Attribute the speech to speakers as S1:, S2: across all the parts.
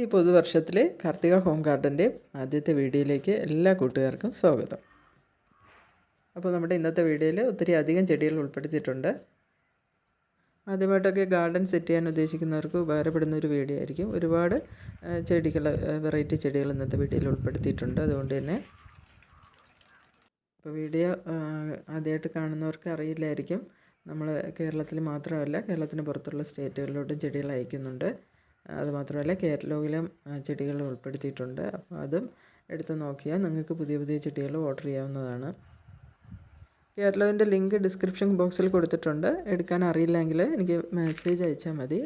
S1: ഈ പുതുവർഷത്തിലെ കാർത്തിക ഹോം ഗാർഡൻ്റെ ആദ്യത്തെ വീഡിയോയിലേക്ക് എല്ലാ കൂട്ടുകാർക്കും സ്വാഗതം. അപ്പോൾ നമ്മുടെ ഇന്നത്തെ വീഡിയോയിൽ ഒത്തിരി അധികം ചെടികൾ ഉൾപ്പെടുത്തിയിട്ടുണ്ട്. ആദ്യമായിട്ടൊക്കെ ഗാർഡൻ സെറ്റ് ചെയ്യാൻ ഉദ്ദേശിക്കുന്നവർക്ക് ഉപകാരപ്പെടുന്ന ഒരു വീഡിയോ ആയിരിക്കും. ഒരുപാട് വെറൈറ്റി ചെടികൾ ഇന്നത്തെ വീഡിയോയിൽ ഉൾപ്പെടുത്തിയിട്ടുണ്ട്. അതുകൊണ്ട് തന്നെ ഇപ്പോൾ വീഡിയോ ആദ്യമായിട്ട് കാണുന്നവർക്ക് അറിയില്ലായിരിക്കും, നമ്മൾ കേരളത്തിൽ മാത്രമല്ല കേരളത്തിന് പുറത്തുള്ള സ്റ്റേറ്റുകളിലോട്ടും ചെടികൾ അയക്കുന്നുണ്ട്. അതുമാത്രമല്ല കാറ്റലോഗിലും ചെടികൾ ഉൾപ്പെടുത്തിയിട്ടുണ്ട്. അപ്പോൾ അതും എടുത്ത് നോക്കിയാൽ നിങ്ങൾക്ക് പുതിയ പുതിയ ചെടികൾ ഓർഡർ ചെയ്യാവുന്നതാണ്. കാറ്റലോഗിൻ്റെ ലിങ്ക് ഡിസ്ക്രിപ്ഷൻ ബോക്സിൽ കൊടുത്തിട്ടുണ്ട്. എടുക്കാൻ അറിയില്ലെങ്കിൽ എനിക്ക് മെസ്സേജ് അയച്ചാൽ മതി.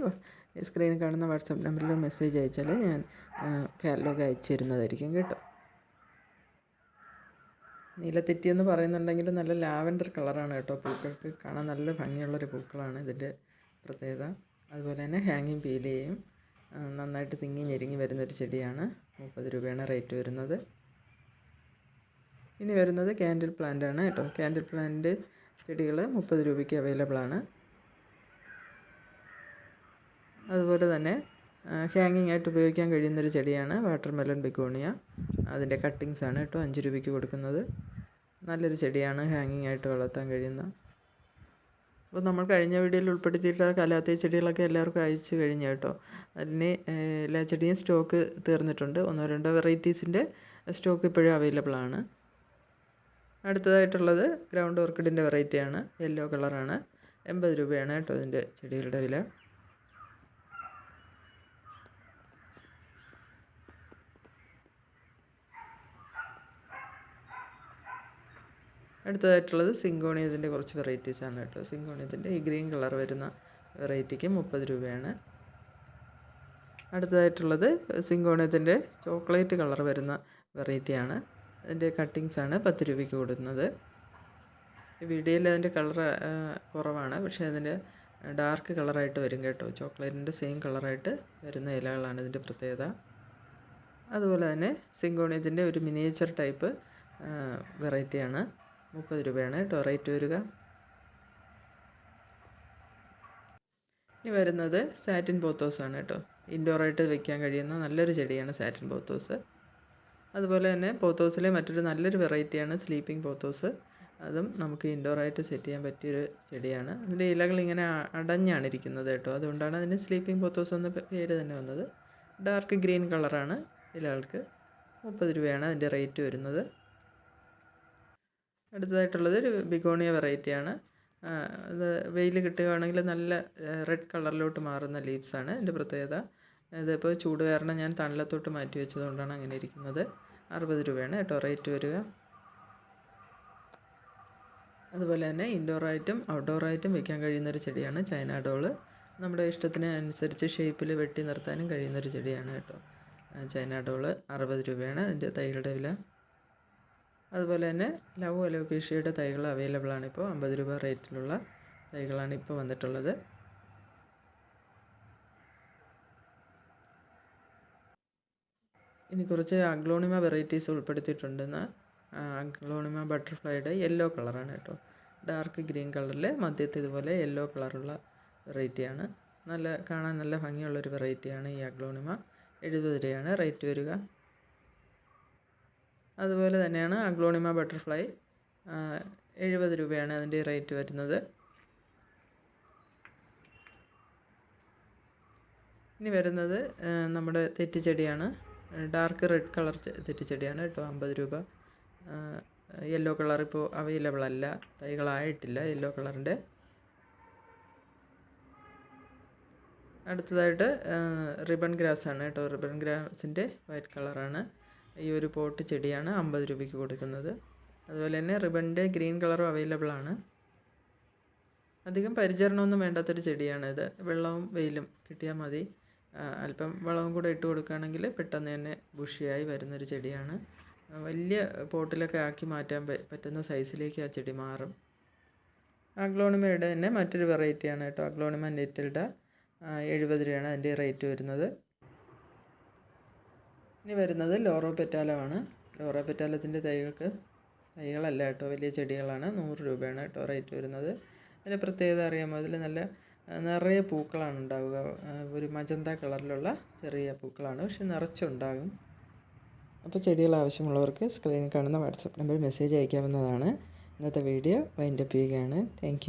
S1: സ്ക്രീനിൽ കാണുന്ന വാട്സപ്പ് നമ്പറിൽ മെസ്സേജ് അയച്ചാൽ ഞാൻ കാറ്റലോഗ് അയച്ചു തരുന്നതായിരിക്കും കേട്ടോ. നീലത്തെറ്റി എന്ന് പറയുന്നുണ്ടെങ്കിൽ നല്ല ലാവൻഡർ കളറാണ് കേട്ടോ. പൂക്കൾക്ക് കാണാൻ നല്ല ഭംഗിയുള്ളൊരു പൂക്കളാണ് ഇതിൻ്റെ പ്രത്യേകത. അതുപോലെ തന്നെ ഹാങ്ങിങ് പീലയും നന്നായിട്ട് തിങ്ങി ഞെരുങ്ങി വരുന്നൊരു ചെടിയാണ്. 30 രൂപയാണ് റേറ്റ് വരുന്നത്. ഇനി വരുന്നത് ക്യാൻഡിൽ പ്ലാന്റ് ആണ് കേട്ടോ. ക്യാൻഡിൽ പ്ലാന്റ് ചെടികൾ 30 രൂപയ്ക്ക് അവൈലബിൾ ആണ്. അതുപോലെ തന്നെ ഹാങ്ങിങ് ആയിട്ട് ഉപയോഗിക്കാൻ കഴിയുന്നൊരു ചെടിയാണ് വാട്ടർ മെലൺ ബിഗോണിയ. അതിൻ്റെ കട്ടിങ്സ് ആണ് കേട്ടോ 5 രൂപയ്ക്ക് കൊടുക്കുന്നത്. നല്ലൊരു ചെടിയാണ്, ഹാങ്ങിങ് ആയിട്ട് വളർത്താൻ കഴിയുന്ന. അപ്പോൾ നമ്മൾ കഴിഞ്ഞ വീഡിയോയിൽ ഉൾപ്പെടുത്തിയിട്ടുള്ള കലാത്തിയ ചെടികളൊക്കെ എല്ലാവർക്കും അയച്ചു കഴിഞ്ഞു കേട്ടോ. അതിന് എല്ലാ ചെടിയും സ്റ്റോക്ക് തീർന്നിട്ടുണ്ട്. 1-2 വെറൈറ്റീസിൻ്റെ സ്റ്റോക്ക് ഇപ്പോഴും അവൈലബിൾ ആണ്. അടുത്തതായിട്ടുള്ളത് ഗ്രൗണ്ട് ഓർക്കിഡിൻ്റെ വെറൈറ്റിയാണ്. യെല്ലോ കളറാണ്. 80 രൂപയാണ് കേട്ടോ ഇതിൻ്റെ ചെടികളുടെ വില. അടുത്തതായിട്ടുള്ളത് സിങ്കോണിയത്തിൻ്റെ കുറച്ച് വെറൈറ്റീസാണ് കേട്ടോ. സിങ്കോണിയത്തിൻ്റെ ഈ ഗ്രീൻ കളർ വരുന്ന വെറൈറ്റിക്ക് 30 രൂപയാണ്. അടുത്തതായിട്ടുള്ളത് സിങ്കോണിയത്തിൻ്റെ ചോക്ലേറ്റ് കളർ വരുന്ന വെറൈറ്റിയാണ്. അതിൻ്റെ കട്ടിങ്സാണ് 10 രൂപയ്ക്ക് കൊടുക്കുന്നത്. ഈ വീഡിയോയിൽ അതിൻ്റെ കളർ കുറവാണ്, പക്ഷേ അതിൻ്റെ ഡാർക്ക് കളറായിട്ട് വരും കേട്ടോ. ചോക്ലേറ്റിൻ്റെ സെയിം കളറായിട്ട് വരുന്ന ഇലകളാണ് ഇതിൻ്റെ പ്രത്യേകത. അതുപോലെ തന്നെ സിങ്കോണിയത്തിൻ്റെ ഒരു മിനിയേച്ചർ ടൈപ്പ് വെറൈറ്റിയാണ്. 30 രൂപയാണ് കേട്ടോ റേറ്റ് വരിക. ഇനി വരുന്നത് സാറ്റിൻ പോത്തോസാണ് കേട്ടോ. ഇൻഡോറായിട്ട് വെക്കാൻ കഴിയുന്ന നല്ലൊരു ചെടിയാണ് സാറ്റിൻ പോത്തോസ്. അതുപോലെ തന്നെ പോത്തോസിലെ മറ്റൊരു നല്ലൊരു വെറൈറ്റിയാണ് സ്ലീപ്പിംഗ് പോത്തോസ്. അതും നമുക്ക് ഇൻഡോറായിട്ട് സെറ്റ് ചെയ്യാൻ പറ്റിയൊരു ചെടിയാണ്. അതിൻ്റെ ഇലകൾ ഇങ്ങനെ അടഞ്ഞാണ് ഇരിക്കുന്നത് കേട്ടോ. അതുകൊണ്ടാണ് അതിന് സ്ലീപ്പിംഗ് പോത്തോസ് എന്ന പേര് തന്നെ വന്നത്. ഡാർക്ക് ഗ്രീൻ കളറാണ് ഇലകൾക്ക്. 30 രൂപയാണ് അതിൻ്റെ റേറ്റ് വരുന്നത്. അടുത്തതായിട്ടുള്ളത് ഒരു ബിഗോണിയ വെറൈറ്റിയാണ്. അത് വെയിൽ കിട്ടുകയാണെങ്കിൽ നല്ല റെഡ് കളറിലോട്ട് മാറുന്ന ലീവ്സാണ് ഇതിൻ്റെ പ്രത്യേകത. ഇതിപ്പോൾ ചൂട് കാരണം ഞാൻ തണലത്തോട്ട് മാറ്റി വെച്ചതുകൊണ്ടാണ് അങ്ങനെ ഇരിക്കുന്നത്. 60 രൂപയാണ് കേട്ടോ റേറ്റ് വരിക. അതുപോലെ തന്നെ ഇൻഡോറായിട്ടും ഔട്ട്ഡോറായിട്ടും വെക്കാൻ കഴിയുന്നൊരു ചെടിയാണ് ചൈന ഡോള്. നമ്മുടെ ഇഷ്ടത്തിന് അനുസരിച്ച് ഷേപ്പിൽ വെട്ടി നിർത്താനും കഴിയുന്നൊരു ചെടിയാണ് കേട്ടോ ചൈന ഡോള്. 60 രൂപയാണ് അതിൻ്റെ തൈകളുടെ വില. അതുപോലെ തന്നെ ലവ് അലോക്കേഷ്യയുടെ തൈകൾ അവൈലബിൾ ആണ്. ഇപ്പോൾ 50 രൂപ റേറ്റിലുള്ള തൈകളാണ് ഇപ്പോൾ വന്നിട്ടുള്ളത്. ഇനി കുറച്ച് അഗ്ലോണിമ വെറൈറ്റീസ് ഉൾപ്പെടുത്തിയിട്ടുണ്ടെന്ന്. അഗ്ലോണിമ ബട്ടർഫ്ലൈയുടെ യെല്ലോ കളറാണ് കേട്ടോ. ഡാർക്ക് ഗ്രീൻ കളറിൽ മധ്യത്തിൽ ഇതുപോലെ യെല്ലോ കളറുള്ള വെറൈറ്റിയാണ്. കാണാൻ നല്ല ഭംഗിയുള്ളൊരു വെറൈറ്റിയാണ് ഈ അഗ്ലോണിമ. 70 രൂപയാണ് റേറ്റ് വരിക. അതുപോലെ തന്നെയാണ് അഗ്ലോണിമ ബട്ടർഫ്ലൈ. 70 രൂപയാണ് അതിൻ്റെ റേറ്റ് വരുന്നത്. ഇനി വരുന്നത് നമ്മുടെ തെറ്റിച്ചെടിയാണ്. ഡാർക്ക് റെഡ് കളർ തെറ്റിച്ചെടിയാണ് കേട്ടോ. 50 രൂപ. യെല്ലോ കളർ ഇപ്പോൾ അവൈലബിൾ അല്ല, തൈകളായിട്ടില്ല യെല്ലോ കളറിൻ്റെ. അടുത്തതായിട്ട് റിബൺ ഗ്രാസ് ആണ് കേട്ടോ. റിബൺ ഗ്രാസിൻ്റെ വൈറ്റ് കളറാണ്. ഈ ഒരു പോട്ട് ചെടിയാണ് 50 രൂപയ്ക്ക് കൊടുക്കുന്നത്. അതുപോലെ തന്നെ റിബണിൻ്റെ ഗ്രീൻ കളറും അവൈലബിൾ ആണ്. അധികം പരിചരണമൊന്നും വേണ്ടാത്തൊരു ചെടിയാണിത്. വെള്ളവും വെയിലും കിട്ടിയാൽ മതി. അല്പം വളവും കൂടെ ഇട്ട് കൊടുക്കുകയാണെങ്കിൽ പെട്ടെന്ന് തന്നെ ബുഷിയായി വരുന്നൊരു ചെടിയാണ്. വലിയ പോട്ടിലൊക്കെ ആക്കി മാറ്റാൻ പറ്റുന്ന സൈസിലേക്ക് ആ ചെടി മാറും. അഗ്ലോണിമയുടെ തന്നെ മറ്റൊരു വെറൈറ്റിയാണ് കേട്ടോ. അഗ്ലോണിമ നെറ്റിൽഡ. 70 രൂപയാണ് അതിൻ്റെ റേറ്റ് വരുന്നത്. ഇനി വരുന്നത് ലോറോ പെറ്റാലോ ആണ്. ലോറോ പെറ്റാലത്തിൻ്റെ തൈകളല്ല കേട്ടോ, വലിയ ചെടികളാണ്. 100 രൂപയാണ് കേട്ടോ റേറ്റ് വരുന്നത്. അതിൻ്റെ പ്രത്യേകത അറിയാമോ? അതിൽ നല്ല നിറയെ പൂക്കളാണ് ഉണ്ടാവുക. ഒരു മജന്ത കളറിലുള്ള ചെറിയ പൂക്കളാണ്, പക്ഷെ നിറച്ചുണ്ടാകും. അപ്പോൾ ചെടികൾ ആവശ്യമുള്ളവർക്ക് സ്ക്രീനിൽ കാണുന്ന വാട്സപ്പ് നമ്പറിൽ മെസ്സേജ് അയക്കാവുന്നതാണ്. ഇന്നത്തെ വീഡിയോ വൈൻഡപ്പ് ചെയ്യുകയാണ്. താങ്ക്